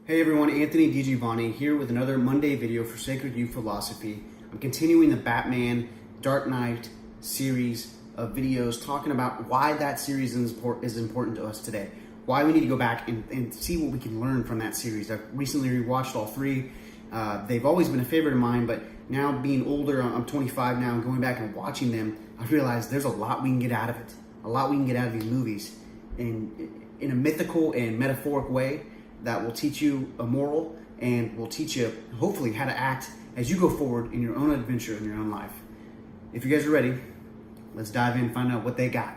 Hey everyone, Anthony DiGiovanni here with another Monday video for SacredU Philosophy. I'm continuing the Batman Dark Knight series of videos talking about why that series is important to us today. Why we need to go back and see what we can learn from that series. I've recently rewatched all three. They've always been a favorite of mine, but now being older, I'm 25 now, and going back and watching them, I realized there's a lot we can get out of it. A lot we can get out of these movies in a mythical and metaphoric way that will teach you a moral and will teach you, hopefully, how to act as you go forward in your own adventure in your own life. If you guys are ready, let's dive in and find out what they got.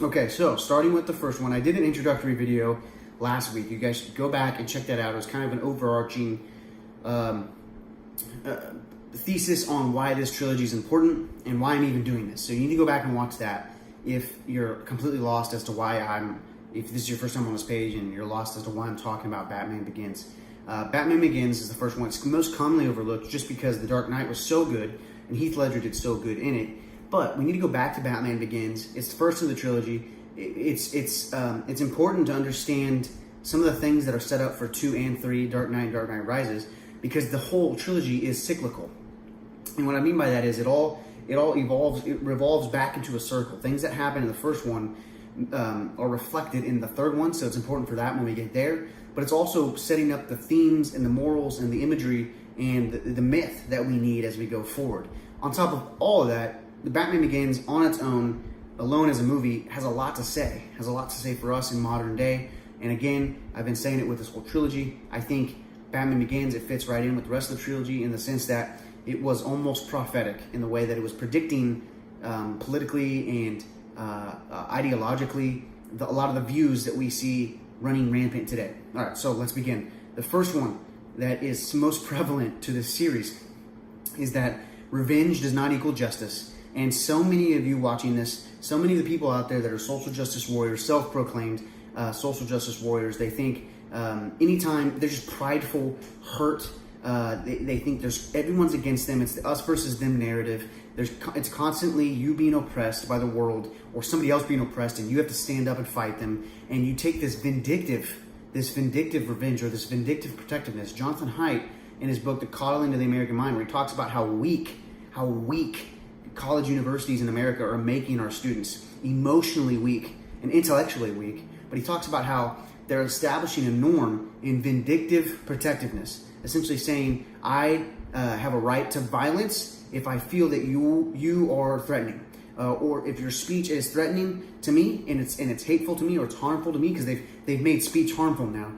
Okay, so starting with the first one, I did an introductory video last week. You guys should go back and check that out. It was kind of an overarching thesis on why this trilogy is important and why I'm even doing this. So you need to go back and watch that if you're completely lost as to why if this is your first time on this page and you're lost as to why I'm talking about Batman Begins. Batman Begins is the first one. It's most commonly overlooked just because The Dark Knight was so good and Heath Ledger did so good in it. But we need to go back to Batman Begins. It's the first of the trilogy. It's important to understand some of the things that are set up for 2 and 3, Dark Knight and Dark Knight Rises, because the whole trilogy is cyclical. And what I mean by that is it revolves back into a circle. Things that happen in the first one are reflected in the third one, so it's important for that when we get there. But it's also setting up the themes and the morals and the imagery and the myth that we need as we go forward. On top of all of that, the Batman Begins on its own, alone as a movie, has a lot to say. Has a lot to say for us in modern day. And again, I've been saying it with this whole trilogy. I think Batman Begins, it fits right in with the rest of the trilogy in the sense that it was almost prophetic in the way that it was predicting politically and ideologically a lot of the views that we see running rampant today. All right, so let's begin. The first one that is most prevalent to this series is that revenge does not equal justice. And so many of you watching this, so many of the people out there that are social justice warriors, self-proclaimed social justice warriors, they think anytime they're just prideful, hurt, they think everyone's against them. It's the us versus them narrative. It's constantly you being oppressed by the world or somebody else being oppressed, and you have to stand up and fight them. And you take this vindictive revenge or this vindictive protectiveness. Jonathan Haidt, in his book, The Coddling of the American Mind, where he talks about how weak college universities in America are making our students, emotionally weak and intellectually weak. But he talks about how they're establishing a norm in vindictive protectiveness, essentially saying, I have a right to violence if I feel that you are threatening, or if your speech is threatening to me and it's hateful to me or it's harmful to me because they've made speech harmful now,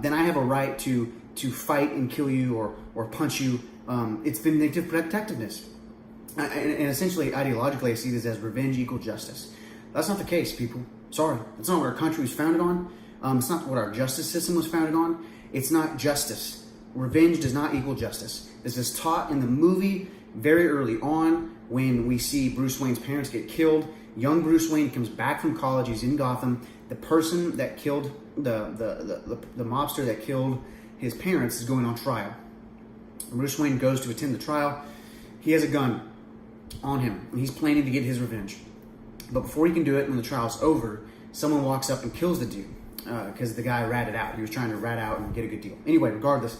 then I have a right to fight and kill you or punch you. It's vindictive protectiveness, and essentially ideologically I see this as revenge equal justice. That's not the case, people. Sorry, that's not what our country was founded on. It's not what our justice system was founded on. It's not justice. Revenge does not equal justice. This is taught in the movie very early on when we see Bruce Wayne's parents get killed. Young Bruce Wayne comes back from college. He's in Gotham. The person that killed the mobster that killed his parents is going on trial. Bruce Wayne goes to attend the trial. He has a gun on him, and he's planning to get his revenge. But before he can do it, when the trial's over, someone walks up and kills the dude because the guy ratted out. He was trying to rat out and get a good deal. Anyway, regardless,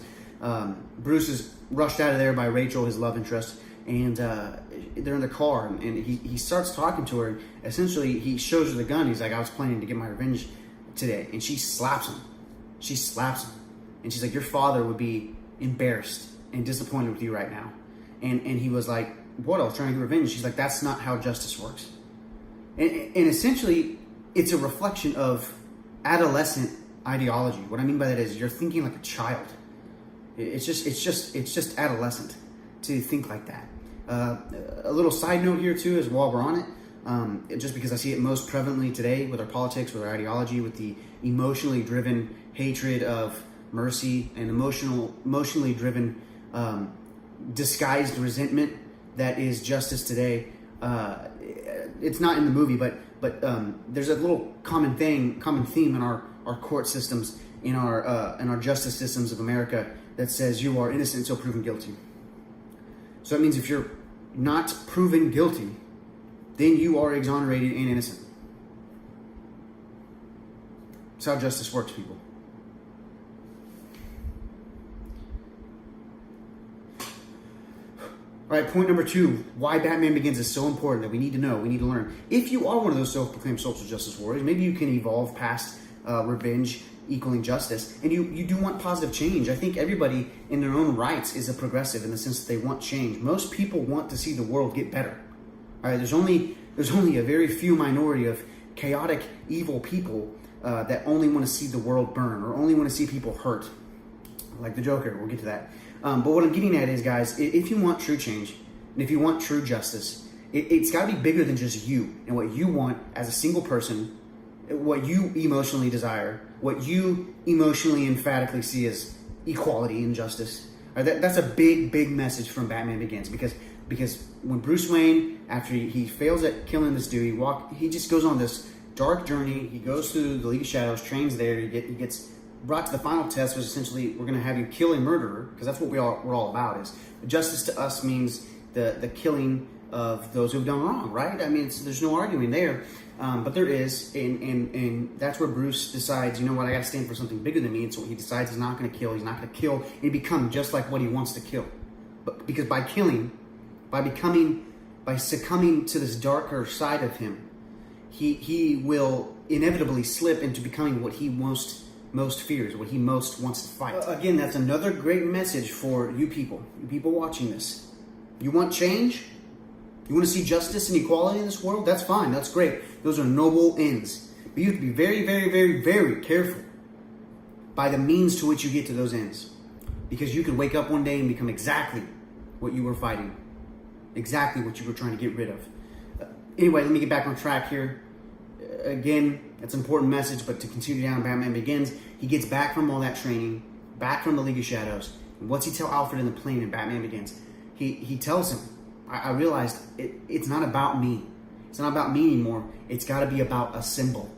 Bruce is rushed out of there by Rachel, his love interest, and they're in the car, and he starts talking to her. Essentially, he shows her the gun. He's like, I was planning to get my revenge today. And she slaps him. She slaps him. And she's like, your father would be embarrassed and disappointed with you right now. And he was like, what? I was trying to get revenge. She's like, that's not how justice works. And essentially, it's a reflection of adolescent ideology. What I mean by that is you're thinking like a child. It's just adolescent to think like that. A little side note here too is while we're on it, just because I see it most prevalently today with our politics, with our ideology, with the emotionally driven hatred of mercy and emotionally driven disguised resentment that is justice today. It's not in the movie, but there's a little common theme in our court systems, in our justice systems of America, that says you are innocent until proven guilty. So it means if you're not proven guilty, then you are exonerated and innocent. That's how justice works, people. All right, point number 2, why Batman Begins is so important that we need to know, we need to learn. If you are one of those self-proclaimed social justice warriors, maybe you can evolve past revenge equaling justice, and you do want positive change. I think everybody in their own rights is a progressive in the sense that they want change. Most people want to see the world get better. All right, there's only a very few minority of chaotic, evil people that only want to see the world burn or only want to see people hurt, like the Joker. We'll get to that. But what I'm getting at is, guys, if you want true change and if you want true justice, it's got to be bigger than just you and what you want as a single person, what you emotionally desire, what you emotionally emphatically see as equality and justice. That's a big, big message from Batman Begins, because when Bruce Wayne, after he fails at killing this dude, he just goes on this dark journey. He goes through the League of Shadows, trains there. He gets brought to the final test, which essentially we're going to have you kill a murderer, because that's what we're all about. Is justice to us means the killing of those who've done wrong, right? I mean, there's no arguing there, but there is, and that's where Bruce decides, you know what, I got to stand for something bigger than me, and so he decides he's not going to kill. He's not going to kill and become just like what he wants to kill, but because by succumbing to this darker side of him, he will inevitably slip into becoming what he most fears, what he most wants to fight. Again, that's another great message for you people watching this. You want change? You want to see justice and equality in this world? That's fine. That's great. Those are noble ends. But you have to be very, very, very, very careful by the means to which you get to those ends. Because you could wake up one day and become exactly what you were fighting. Exactly what you were trying to get rid of. Anyway, let me get back on track here. Again, it's an important message, but to continue down, Batman Begins, he gets back from all that training, back from the League of Shadows. And what's he tell Alfred in the plane in Batman Begins? He tells him, I realized it's not about me. It's not about me anymore. It's got to be about a symbol.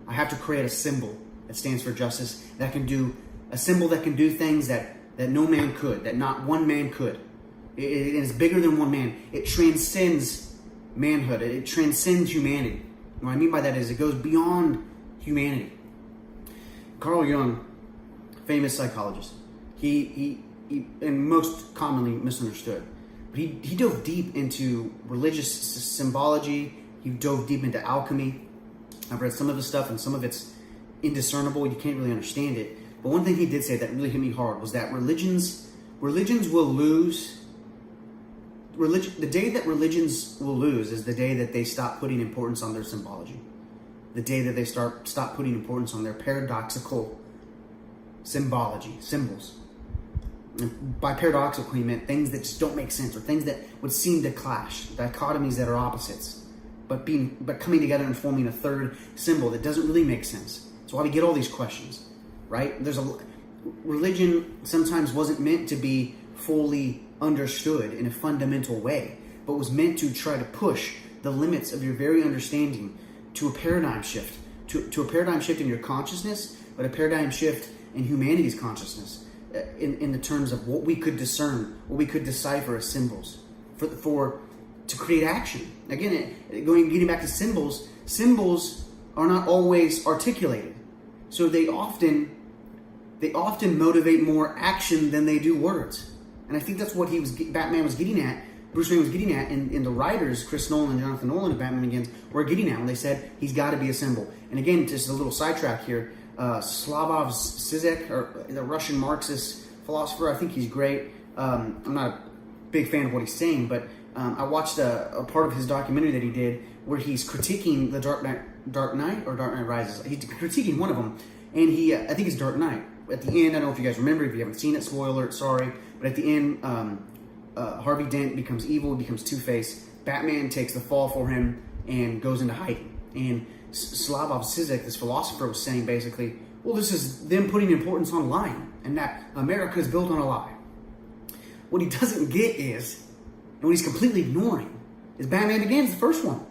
I have to create a symbol that stands for justice, that can do, a symbol that can do things that no man could, that not one man could. It is bigger than one man. It transcends manhood. It transcends humanity. What I mean by that is it goes beyond humanity. Carl Jung, famous psychologist, he and most commonly misunderstood, but he dove deep into religious symbology. He dove deep into alchemy. I've read some of his stuff, and some of it's indiscernible. You can't really understand it. But one thing he did say that really hit me hard was that religions will lose. The day that religions will lose is the day that they stop putting importance on their symbology. The day that they stop putting importance on their paradoxical symbology, symbols. And by paradoxical, he meant things that just don't make sense, or things that would seem to clash, dichotomies that are opposites, but coming together and forming a third symbol that doesn't really make sense. That's why we get all these questions, right? Religion sometimes wasn't meant to be fully understood in a fundamental way, but was meant to try to push the limits of your very understanding to a paradigm shift, to a paradigm shift in your consciousness, but a paradigm shift in humanity's consciousness, in the terms of what we could discern, what we could decipher as symbols, to create action. Again, getting back to symbols are not always articulated, so they often motivate more action than they do words. And I think that's what Batman was getting at, Bruce Wayne was getting at, in the writers, Chris Nolan and Jonathan Nolan of Batman Begins, were getting at when they said he's got to be a symbol. And again, just a little sidetrack here, Slavoj Zizek, or the Russian Marxist philosopher, I think he's great. I'm not a big fan of what he's saying, but I watched a part of his documentary that he did where he's critiquing the Dark Knight or Dark Knight Rises. He's critiquing one of them, and I think it's Dark Knight. At the end, I don't know if you guys remember, if you haven't seen it, spoiler, sorry, but at the end, Harvey Dent becomes evil, becomes Two-Face. Batman takes the fall for him and goes into hiding. And Slavoj Zizek, this philosopher, was saying basically, well, this is them putting importance on lying, and that America is built on a lie. What he doesn't get is, and what he's completely ignoring, is Batman Begins, the first one,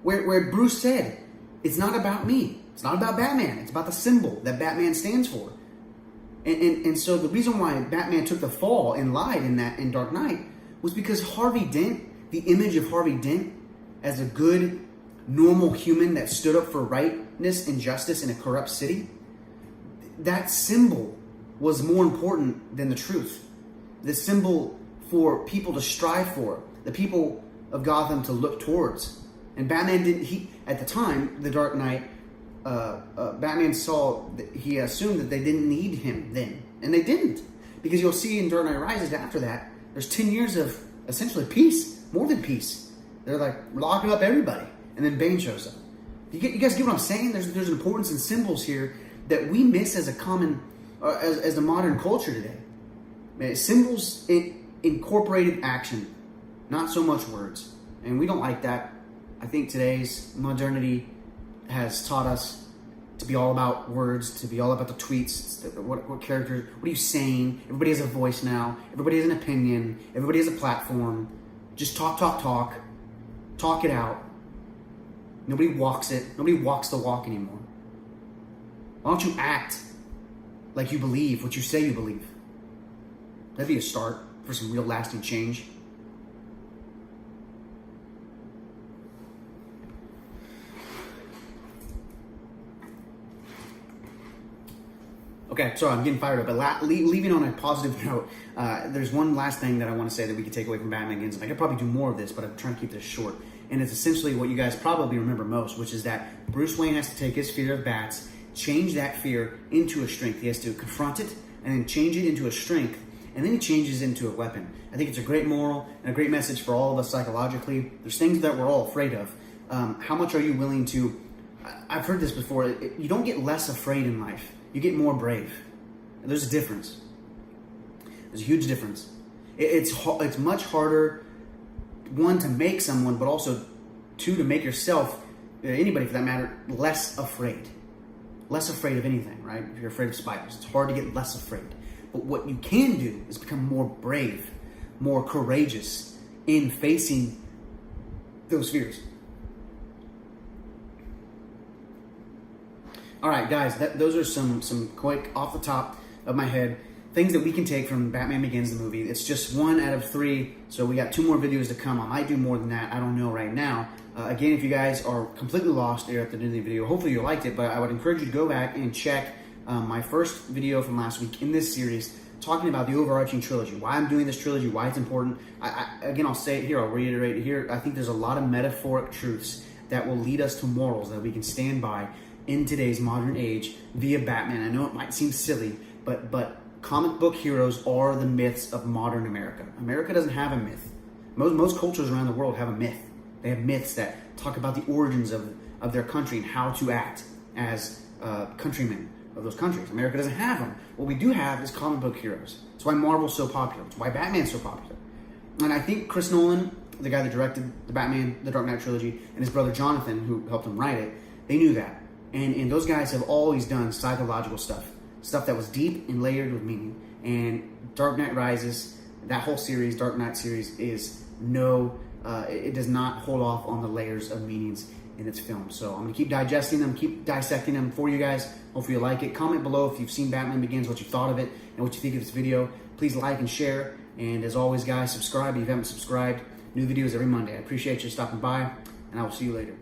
where Bruce said, it's not about me. It's not about Batman. It's about the symbol that Batman stands for. And so the reason why Batman took the fall and lied in Dark Knight was because Harvey Dent, the image of Harvey Dent as a good, normal human that stood up for rightness and justice in a corrupt city, that symbol was more important than the truth. The symbol for people to strive for, the people of Gotham to look towards. And Batman didn't, at the time, The Dark Knight, Batman he assumed that they didn't need him then. And they didn't. Because you'll see in Dark Knight Rises after that, there's 10 years of essentially peace, more than peace. They're like locking up everybody. And then Bane shows up. You guys get what I'm saying? There's an importance in symbols here that we miss as a common, as the modern culture today. Symbols incorporated action, not so much words. And we don't like that. I think today's modernity has taught us to be all about words, to be all about the tweets, what characters, what are you saying? Everybody has a voice now. Everybody has an opinion. Everybody has a platform. Just talk it out. Nobody walks it. Nobody walks the walk anymore. Why don't you act like you believe what you say you believe? That'd be a start for some real lasting change. Okay, sorry, I'm getting fired up, but leaving on a positive note, there's one last thing that I want to say that we can take away from Batman Begins. I could probably do more of this, but I'm trying to keep this short. And it's essentially what you guys probably remember most, which is that Bruce Wayne has to take his fear of bats, change that fear into a strength. He has to confront it and then change it into a strength, and then he changes it into a weapon. I think it's a great moral and a great message for all of us psychologically. There's things that we're all afraid of. How much are you willing to... I've heard this before. You don't get less afraid in life. You get more brave. There's a difference. There's a huge difference. It's much harder, one, to make someone, but also, two, to make yourself, anybody for that matter, less afraid. Less afraid of anything, right? If you're afraid of spiders, it's hard to get less afraid. But what you can do is become more brave, more courageous in facing those fears. All right, guys, those are some quick, off the top of my head, things that we can take from Batman Begins, the movie. It's just 1 out of 3, so we got 2 more videos to come. I might do more than that. I don't know right now. Again, if you guys are completely lost here at the end of the video, hopefully you liked it, but I would encourage you to go back and check my first video from last week in this series, talking about the overarching trilogy, why I'm doing this trilogy, why it's important. Again, I'll say it here, I'll reiterate it here. I think there's a lot of metaphoric truths that will lead us to morals that we can stand by in today's modern age via Batman. I know it might seem silly, but comic book heroes are the myths of modern America. America doesn't have a myth. Most cultures around the world have a myth. They have myths that talk about the origins of their country and how to act as countrymen of those countries. America doesn't have them. What we do have is comic book heroes. That's why Marvel's so popular. It's why Batman's so popular. And I think Chris Nolan, the guy that directed the Batman, the Dark Knight trilogy, and his brother Jonathan, who helped him write it, they knew that. And those guys have always done psychological stuff that was deep and layered with meaning. And Dark Knight Rises, that whole series, Dark Knight series, is it does not hold off on the layers of meanings in its film. So I'm going to keep digesting them, keep dissecting them for you guys. Hopefully you like it. Comment below if you've seen Batman Begins, what you thought of it, and what you think of this video. Please like and share. And as always, guys, subscribe if you haven't subscribed. New videos every Monday. I appreciate you stopping by, and I will see you later.